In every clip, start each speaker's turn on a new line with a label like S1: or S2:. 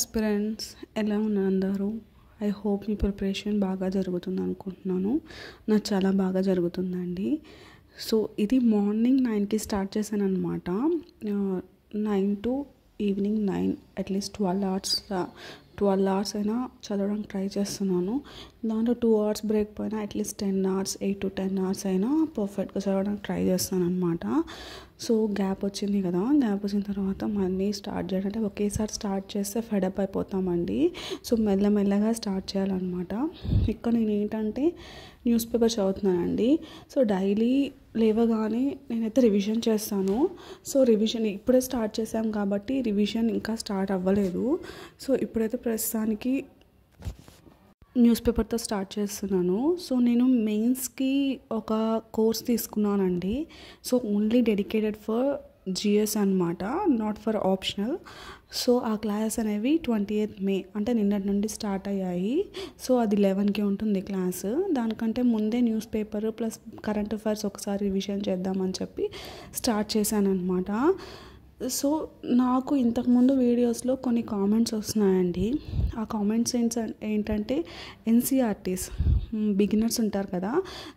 S1: Aspirants ఎలా ఉన్నారు అందరూ? ఐ హోప్ మీ ప్రిపరేషన్ బాగా జరుగుతుంది అనుకుంటున్నాను. నాకు చాలా బాగా జరుగుతుందండి. సో ఇది మార్నింగ్ 9కి స్టార్ట్ చేశాను అనమాట. 9 to ఈవినింగ్ 9 అట్లీస్ట్ 12 అవర్స్ అయినా చదవడానికి ట్రై చేస్తున్నాను. దాంట్లో 2 hours బ్రేక్ పోయినా అట్లీస్ట్ 10 hours 8 to 10 hours అయినా పర్ఫెక్ట్గా చదవడానికి ట్రై చేస్తాను అనమాట. సో గ్యాప్ వచ్చింది కదా, గ్యాప్ వచ్చిన తర్వాత మళ్ళీ స్టార్ట్ చేయడం అంటే ఒకేసారి స్టార్ట్ చేస్తే ఫెడప్ అయిపోతామండి. సో మెల్లమెల్లగా స్టార్ట్ చేయాలన్నమాట. ఇక్కడ నేను ఏంటంటే న్యూస్ పేపర్ చదువుతున్నానండి. సో డైలీ లేవగానే నేనైతే రివిజన్ చేస్తాను. సో రివిజన్ ఇప్పుడే స్టార్ట్ చేశాం కాబట్టి రివిజన్ ఇంకా స్టార్ట్ అవ్వలేదు. సో ఇప్పుడైతే ప్రస్తుతానికి న్యూస్ పేపర్తో స్టార్ట్ చేస్తున్నాను. సో నేను మెయిన్స్కి ఒక కోర్స్ తీసుకున్నానండి. So only dedicated for GS అనమాట, నాట్ ఫర్ ఆప్షనల్. సో ఆ క్లాసెస్ అనేవి 28th May అంటే నిన్నటి నుండి స్టార్ట్ అయ్యాయి. సో అది 11కి ఉంటుంది క్లాసు. దానికంటే ముందే news paper plus current affairs ఒకసారి రివిజన్ చేద్దామని చెప్పి స్టార్ట్ చేశాను అనమాట. సో నాకు ఇంతకుముందు వీడియోస్లో కొన్ని కామెంట్స్ వస్తున్నాయండి. ఆ కామెంట్స్ ఏంటంటే ఎన్సీఆర్టీస్ బిగినర్స్ ఉంటారు కదా,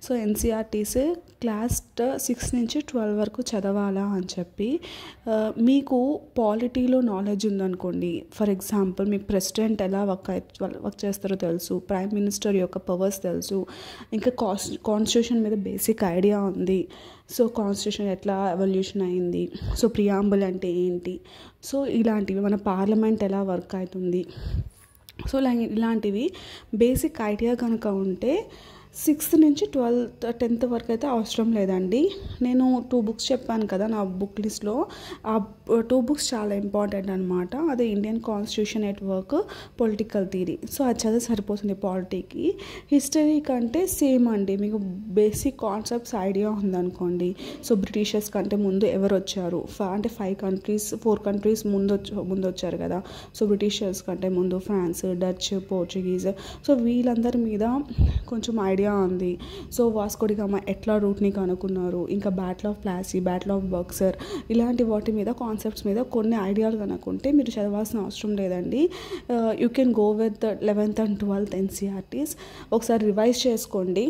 S1: సో ఎన్సీఆర్టీస్ క్లాస్ 6 నుంచి 12 వరకు చదవాలా అని చెప్పి. మీకు పాలిటీలో నాలెడ్జ్ ఉందనుకోండి, ఫర్ ఎగ్జాంపుల్ మీకు ప్రెసిడెంట్ ఎలా వర్క్ చేస్తారో తెలుసు, ప్రైమ్ మినిస్టర్ యొక్క పవర్స్ తెలుసు, ఇంకా కాన్స్టిట్యూషన్ మీద బేసిక్ ఐడియా ఉంది. సో కాన్స్టిట్యూషన్ ఎట్లా ఎవల్యూషన్ అయింది, సో ప్రియాంబుల్ అంటే ఏంటి, సో ఇలాంటివి మన పార్లమెంట్ ఎలా వర్క్ అవుతుంది, సో ఇలాంటివి బేసిక్ ఐడియా కనుక ఉంటే 6th నుంచి 10th వరకు అయితే అవసరం లేదండి. నేను 2 books చెప్పాను కదా నా బుక్ లిస్ట్లో, ఆ 2 books చాలా ఇంపార్టెంట్ అనమాట. అదే Indian constitution at work, political theory. So అది చదివి సరిపోతుంది. పాలిటీకి హిస్టరీ కంటే సేమ్ అండి. మీకు బేసిక్ కాన్సెప్ట్స్ ఐడియా ఉందనుకోండి, సో బ్రిటిషర్స్ కంటే ముందు ఎవరు వచ్చారు అంటే 4 countries ముందు వచ్చారు కదా. సో బ్రిటిషర్స్ కంటే ముందు ఫ్రాన్స్, డచ్, పోర్చుగీస్, సో వీళ్ళందరి మీద కొంచెం ఐడియా ఉంది. సో వాస్కో డి గామా ఎట్లా రూట్ని కనుక్కున్నారు, ఇంకా battle of Plassey, battle of Buxar, ఇలాంటి వాటి మీద కాన్సెప్ట్స్ మీద కొన్ని ఐడియాలు కనుక్కుంటే మీరు చదవాల్సిన అవసరం లేదండి. You can go with 11th and 12th NCERTs. ఒకసారి రివైజ్ చేసుకోండి.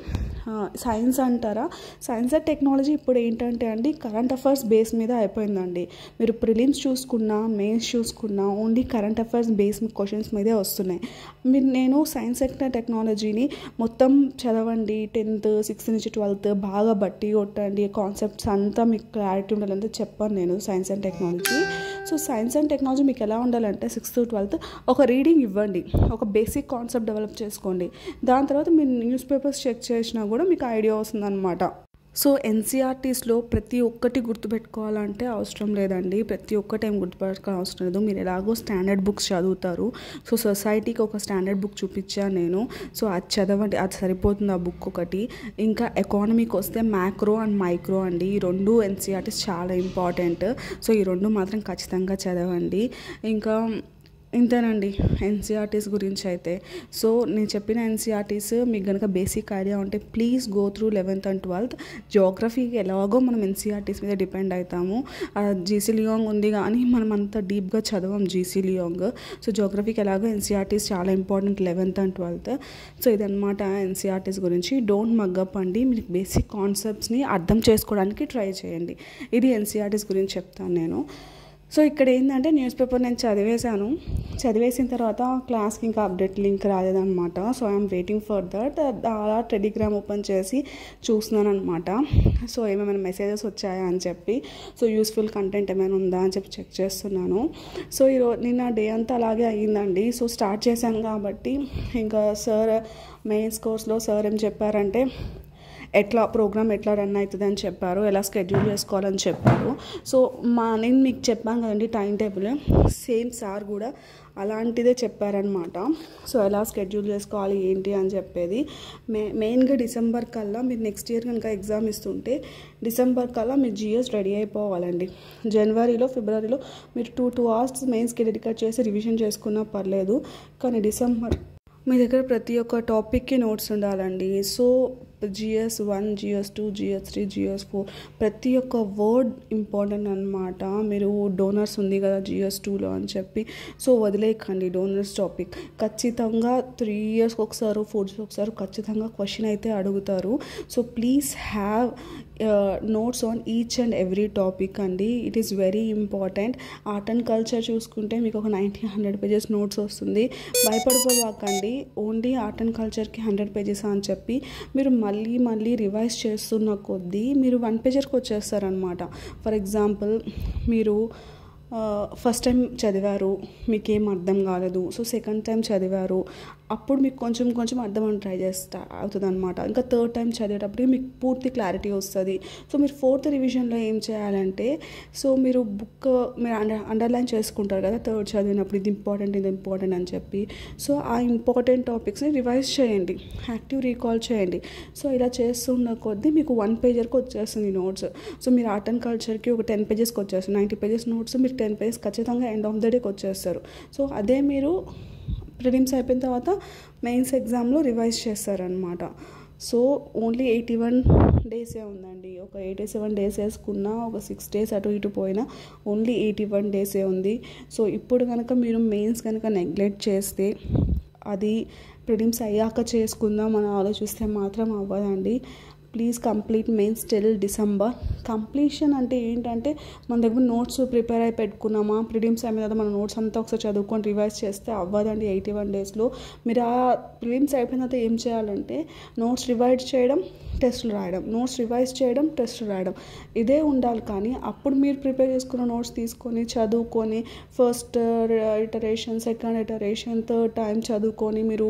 S1: సైన్స్ అంటారా, సైన్స్ అండ్ టెక్నాలజీ ఇప్పుడు ఏంటంటే అండి కరెంట్ అఫైర్స్ బేస్ మీద అయిపోయిందండి. మీరు ప్రిలిమ్స్ చూసుకున్నా, మెయిన్స్ చూసుకున్నా only current affairs base questions మీదే వస్తున్నాయి. నేను సైన్స్ అండ్ టెక్నాలజీని మొత్తం చదవండి, 10th 6th నుంచి 12th బాగా బట్టి కొట్టండి, కాన్సెప్ట్స్ అంతా మీకు క్లారిటీ ఉండాలంటే చెప్పాను నేను science and technology. So science and technology మీకు ఎలా ఉండాలంటే 6th to 12th ఒక రీడింగ్ ఇవ్వండి, ఒక బేసిక్ కాన్సెప్ట్ డెవలప్ చేసుకోండి. దాని తర్వాత మీరు న్యూస్ పేపర్స్ చెక్ చేసినా కూడా మీకు ఐడియా వస్తుందన్నమాట. సో ఎన్సీఆర్టీస్లో ప్రతి ఒక్కటి గుర్తుపెట్టుకోవాలంటే అవసరం లేదండి. ప్రతి ఒక్కటి ఏం గుర్తుపెట్టుకోవాల్సిన అవసరం లేదు. మీరు ఎలాగో స్టాండర్డ్ బుక్స్ చదువుతారు. సో సొసైటీకి ఒక స్టాండర్డ్ బుక్ చూపించాను నేను. సో అది చదవండి, అది సరిపోతుంది ఆ బుక్ ఒకటి. ఇంకా ఎకానమీకి వస్తే మ్యాక్రో అండ్ మైక్రో అండి, ఈ 2 ఎన్సీఆర్టీస్ చాలా ఇంపార్టెంట్. సో ఈ 2 మాత్రం ఖచ్చితంగా చదవండి. ఇంకా ఇంతేనండి ఎన్సీఆర్టీస్ గురించి అయితే. సో నేను చెప్పిన ఎన్సీఆర్టీస్ మీకు కనుక బేసిక్ ఐడియా ఉంటే please go through 11th and 12th. జియోగ్రఫీకి ఎలాగో మనం ఎన్సీఆర్టీస్ మీద డిపెండ్ అవుతాము. జీసీ లియోంగ్ ఉంది కానీ మనం అంత డీప్గా చదవం జీసీ లియోంగ్. సో జియోగ్రఫీకి ఎలాగో ఎన్సీఆర్టీస్ చాలా important 11th and 12th. So ఇదన్నమాట ఎన్సీఆర్టీస్ గురించి. డోంట్ మగ్గప్ అండి, మీకు బేసిక్ కాన్సెప్ట్స్ని అర్థం చేసుకోవడానికి ట్రై చేయండి. ఇది ఎన్సీఆర్టీస్ గురించి చెప్తాను నేను. సో ఇక్కడ ఏంటంటే న్యూస్ పేపర్ నేను చదివేసిన తర్వాత క్లాస్కి ఇంకా అప్డేట్ లింక్ రాలేదన్నమాట. So I'm waiting for that. అలా టెలిగ్రామ్ ఓపెన్ చేసి చూస్తున్నాను అనమాట. సో ఏమైనా మెసేజెస్ వచ్చాయా అని చెప్పి, సో యూస్ఫుల్ కంటెంట్ ఏమైనా ఉందా అని చెప్పి చెక్ చేస్తున్నాను. సో నిన్న డే అంతా అలాగే అయ్యిందండి. సో స్టార్ట్ చేశాను కాబట్టి ఇంకా సార్ మెయిన్స్ కోర్స్లో సార్ ఏం చెప్పారంటే ప్రోగ్రామ్ ఎట్లా రన్ అవుతుంది అని చెప్పారు, ఎలా స్కెడ్యూల్ చేసుకోవాలని చెప్పారు. సో నేను మీకు చెప్పాను కదండి టైం టేబుల్, సేమ్ సార్ కూడా అలాంటిదే చెప్పారనమాట. సో ఎలా స్కెడ్యూల్ చేసుకోవాలి ఏంటి అని చెప్పేది. మెయిన్గా డిసెంబర్ కల్లా మీరు నెక్స్ట్ ఇయర్ కనుక ఎగ్జామ్ ఇస్తుంటే డిసెంబర్ కల్లా మీరు జిఎస్ రెడీ అయిపోవాలండి. జనవరిలో ఫిబ్రవరిలో మీరు 2 hours మెయిన్స్కి డెడికేట్ చేసి రివిజన్ చేసుకున్నా పర్లేదు, కానీ డిసెంబర్ మీ దగ్గర ప్రతి ఒక్క టాపిక్కి నోట్స్ ఉండాలండి. So GS1, GS2, GS3, GS4 ప్రతి ఒక్క వర్డ్ ఇంపార్టెంట్ అనమాట. మీరు డోనర్స్ ఉంది కదా GS2లో అని చెప్పి సో వదిలేయకండి డోనర్స్ టాపిక్. ఖచ్చితంగా 3 years ఒకసారి 4 years ఒకసారి ఖచ్చితంగా క్వశ్చన్ అయితే అడుగుతారు. So please have notes on each and every topic అండి. It is very important. Art and culture చూసుకుంటే మీకు ఒక 90-100 pages నోట్స్ వస్తుంది. భయపడిపోవాకండి. ఓన్లీ ఆర్ట్ అండ్ కల్చర్కి 100 pages అని చెప్పి మీరు మళ్ళీ రివైజ్ చేస్తున్న కొద్దీ మీరు 1 pagerకి వచ్చేస్తారనమాట. ఫర్ ఎగ్జాంపుల్ మీరు ఫస్ట్ టైం చదివారు, మీకేం అర్థం కాలేదు. సో సెకండ్ టైం చదివారు, అప్పుడు మీకు కొంచెం అర్థం అని ట్రై చేస్తా అవుతుంది అనమాట. ఇంకా థర్డ్ టైం చదివేటప్పుడు మీకు పూర్తి క్లారిటీ వస్తుంది. సో మీరు 4th రివిజన్లో ఏం చేయాలంటే సో మీరు బుక్ మీరు అండర్లైన్ చేసుకుంటారు కదా థర్డ్ చదివినప్పుడు ఇది ఇంపార్టెంట్ అని చెప్పి. సో ఆ ఇంపార్టెంట్ టాపిక్స్ని రివైజ్ చేయండి, యాక్టివ్ రీకాల్ చేయండి. సో ఇలా చేస్తున్న కొద్దీ మీకు 1 pagerకి వచ్చేస్తుంది నోట్స్. సో మీరు ఆర్ట్ అండ్ కల్చర్కి ఒక 10 pagesకి వచ్చేస్తుంది. 90 pages నోట్స్ మీరు 10 pages ఖచ్చితంగా ఎండ్ ఆఫ్ ద డేకి వచ్చేస్తారు. సో అదే మీరు ప్రిలిమ్స్ అయిపోయిన తర్వాత మెయిన్స్ ఎగ్జామ్లో రివైజ్ చేస్తారనమాట. సో ఓన్లీ 81 days ఉందండి. ఒక 87 days వేసుకున్నా ఒక 6 days అటు ఇటు పోయినా ఓన్లీ 81 days ఉంది. సో ఇప్పుడు కనుక మీరు మెయిన్స్ కనుక నెగ్లెక్ట్ చేస్తే అది ప్రిలిమ్స్ అయ్యాక చేసుకుందాం అని ఆలోచిస్తే మాత్రం అవ్వదండి. Please complete mains till December. Completion అంటే ఏంటంటే మన దగ్గర నోట్స్ ప్రిపేర్ అయి పెట్టుకున్నామా, ప్రిలిమ్స్ అయిన తర్వాత మన నోట్స్ అంతా ఒకసారి చదువుకొని రివైజ్ చేస్తే అవ్వదండి 81 daysలో. మీరు ఆ ప్రిలిమ్స్ అయిపోయిన తర్వాత ఏం చేయాలంటే నోట్స్ రివైజ్ చేయడం, టెస్టులు రాయడం, నోట్స్ రివైజ్ చేయడం, టెస్టులు రాయడం ఇదే ఉండాలి. కానీ అప్పుడు మీరు ప్రిపేర్ చేసుకున్న నోట్స్ తీసుకొని చదువుకొని first iteration, second iteration, third time చదువుకొని మీరు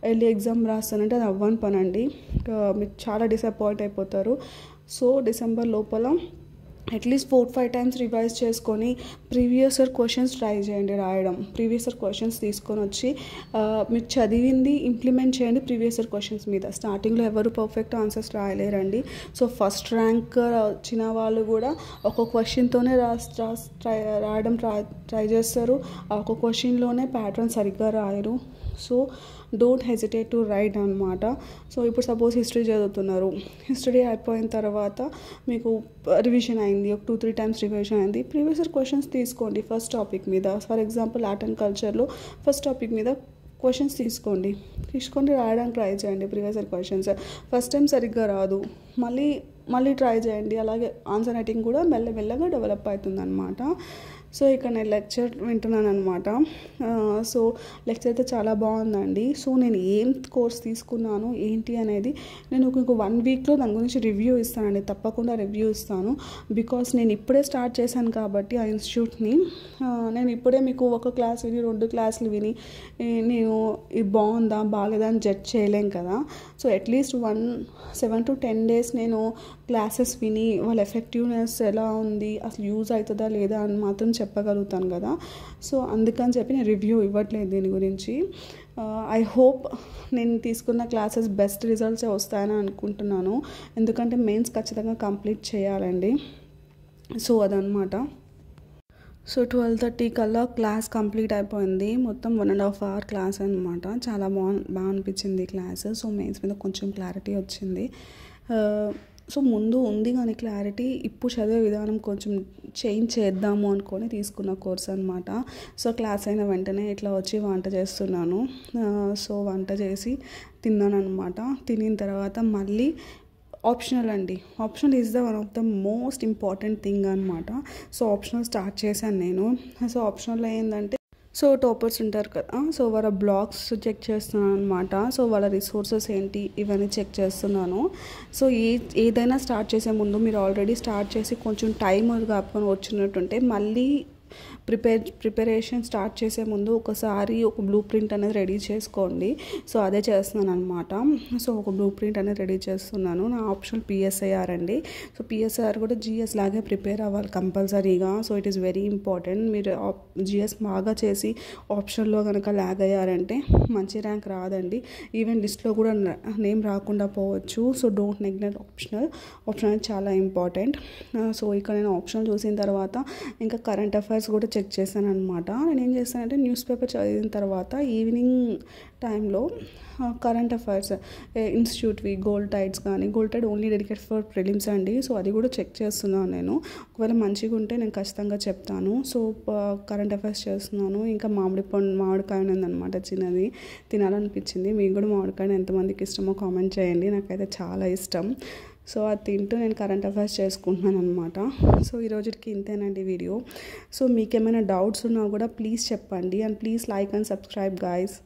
S1: వెళ్ళి ఎగ్జామ్ రాస్తానంటే అది అవ్వని పని అండి. మీరు చాలా డిసప్పాయింట్ అయిపోతారు. సో డిసెంబర్ లోపల అట్లీస్ట్ 4-5 times రివైజ్ చేసుకొని ప్రీవియస్ ఇయర్ క్వశ్చన్స్ ట్రై చేయండి రాయడం. ప్రీవియస్ ఇయర్ క్వశ్చన్స్ తీసుకొని వచ్చి మీరు చదివింది ఇంప్లిమెంట్ చేయండి ప్రీవియస్ ఇయర్ క్వశ్చన్స్ మీద. స్టార్టింగ్లో ఎవరు పర్ఫెక్ట్ ఆన్సర్స్ రాయలేరండి. సో ఫస్ట్ ర్యాంక్ వచ్చిన వాళ్ళు కూడా ఒక క్వశ్చన్తోనే రాయడం ట్రై చేస్తారు. ఒక క్వశ్చన్లోనే ప్యాటర్న్ సరిగ్గా రాయరు. So don't hesitate to write అనమాట. సో ఇప్పుడు సపోజ్ హిస్టరీ చదువుతున్నారు, హిస్టరీ అయిపోయిన తర్వాత మీకు రివిజన్ అయింది, ఒక 2-3 times రివిజన్ అయింది. ప్రీవియస్ ఇయర్ క్వశ్చన్స్ తీసుకోండి ఫస్ట్ టాపిక్ మీద. ఫర్ ఎగ్జాంపుల్ ఆర్ట్ అండ్ కల్చర్లో ఫస్ట్ టాపిక్ మీద క్వశ్చన్స్ తీసుకొని రాయడానికి ట్రై చేయండి. Previous year questions first time సరిగ్గా రాదు, మళ్ళీ ట్రై చేయండి. అలాగే ఆన్సర్ రైటింగ్ కూడా మెల్లగా డెవలప్ అవుతుంది అనమాట. సో ఇక్కడ నేను లెక్చర్ వింటున్నాను అనమాట. సో లెక్చర్ అయితే చాలా బాగుందండి. సో నేను ఏం కోర్స్ తీసుకున్నాను ఏంటి అనేది నేను ఒక 1 weekలో దాని గురించి రివ్యూ ఇస్తానండి. తప్పకుండా రివ్యూ ఇస్తాను. బికాస్ నేను ఇప్పుడే స్టార్ట్ చేశాను కాబట్టి ఆ ఇన్స్టిట్యూట్ని నేను ఇప్పుడే మీకు ఒక క్లాస్ విని 2 classes విని నేను ఇది బాగుందా బాగాలేదా అని జడ్జ్ చేయలేం కదా. సో అట్లీస్ట్ 7 to 10 days నేను క్లాసెస్ విని వాళ్ళ ఎఫెక్టివ్నెస్ ఎలా ఉంది, అసలు యూజ్ అవుతుందా లేదా అని మాత్రం చెప్పగలుగుతాను కదా. సో అందుకని చెప్పి నేను రివ్యూ ఇవ్వట్లేదు దీని గురించి. ఐ హోప్ నేను తీసుకున్న క్లాసెస్ బెస్ట్ రిజల్ట్స్ వస్తాయని అనుకుంటున్నాను. ఎందుకంటే మెయిన్స్ ఖచ్చితంగా కంప్లీట్ చేయాలండి. సో అదనమాట. సో 12:30 కల్లా క్లాస్ కంప్లీట్ అయిపోయింది. మొత్తం 1.5 hour క్లాస్ అనమాట. చాలా బాగా అనిపించింది క్లాస్. సో మెయిన్స్ మీద కొంచెం క్లారిటీ వచ్చింది. సో ముందు ఉంది కానీ క్లారిటీ, ఇప్పుడు చదివే విధానం కొంచెం చేంజ్ చేద్దాము అనుకొని తీసుకున్న కోర్స్ అనమాట. సో క్లాస్ అయిన వెంటనే ఇట్లా వచ్చి వంట చేస్తున్నాను. సో వంట చేసి తిన్నాను అనమాట. తినిన తర్వాత మళ్ళీ ఆప్షనల్ అండి. Optional is the one of the most important thing అనమాట. సో ఆప్షనల్ స్టార్ట్ చేశాను నేను. సో ఆప్షనల్లో ఏంటంటే సో టాపర్స్ ఉంటారు కదా, సో వాళ్ళ బ్లాగ్స్ చెక్ చేస్తున్నాను అనమాట. సో వాళ్ళ రిసోర్సెస్ ఏంటి ఇవన్నీ చెక్ చేస్తున్నాను. సో ఏదైనా స్టార్ట్ చేసే ముందు మీరు ఆల్రెడీ స్టార్ట్ చేసి కొంచెం టైం కాపుకొని వచ్చినట్టుంటే మళ్ళీ ప్రిపరేషన్ స్టార్ట్ చేసే ముందు ఒకసారి ఒక బ్లూ ప్రింట్ అనేది రెడీ చేసుకోండి. సో అదే చేస్తున్నాను అనమాట. సో ఒక బ్లూ ప్రింట్ అనేది రెడీ చేస్తున్నాను. నా ఆప్షన్ PSIR అండి. సో PSIR కూడా GS లాగే ప్రిపేర్ అవ్వాలి కంపల్సరీగా. So it is very important. మీరు GS బాగా చేసి ఆప్షన్లో కనుక ల్యాగ్ అయ్యారంటే మంచి ర్యాంక్ రాదండి. ఈవెన్ లిస్ట్లో కూడా నేమ్ రాకుండా పోవచ్చు. సో డోంట్ నెగ్లెక్ట్ ఆప్షనల్ అనేది చాలా ఇంపార్టెంట్. సో ఇక్కడ నేను ఆప్షనల్ చూసిన తర్వాత ఇంకా కరెంట్ అఫైర్స్ కూడా చెక్ చేశాను అనమాట. నేను ఏం చేశానంటే న్యూస్ పేపర్ చదివిన తర్వాత ఈవినింగ్ టైంలో కరెంట్ అఫైర్స్ ఇన్స్టిట్యూట్వి గోల్డ్ టైడ్స్ కానీ, Gold Tide only dedicate for prelims అండి. సో అది కూడా చెక్ చేస్తున్నాను నేను. ఒకవేళ మంచిగా ఉంటే నేను ఖచ్చితంగా చెప్తాను. సో కరెంట్ అఫైర్స్ చేస్తున్నాను. ఇంకా మామిడికాయ ఉందన్నమాట, చిన్నది తినాలనిపించింది. మీకు కూడా మామిడికాయ ఎంతమందికి ఇష్టమో కామెంట్ చేయండి. నాకైతే చాలా ఇష్టం. సో అది తింటూ నేను కరెంట్ అఫైర్స్ చేసుకుంటున్నాను అనమాట. సో ఈరోజుకి ఇంతేనండి వీడియో. సో మీకు ఏమైనా డౌట్స్ ఉన్నా కూడా ప్లీజ్ చెప్పండి. And please like and subscribe guys.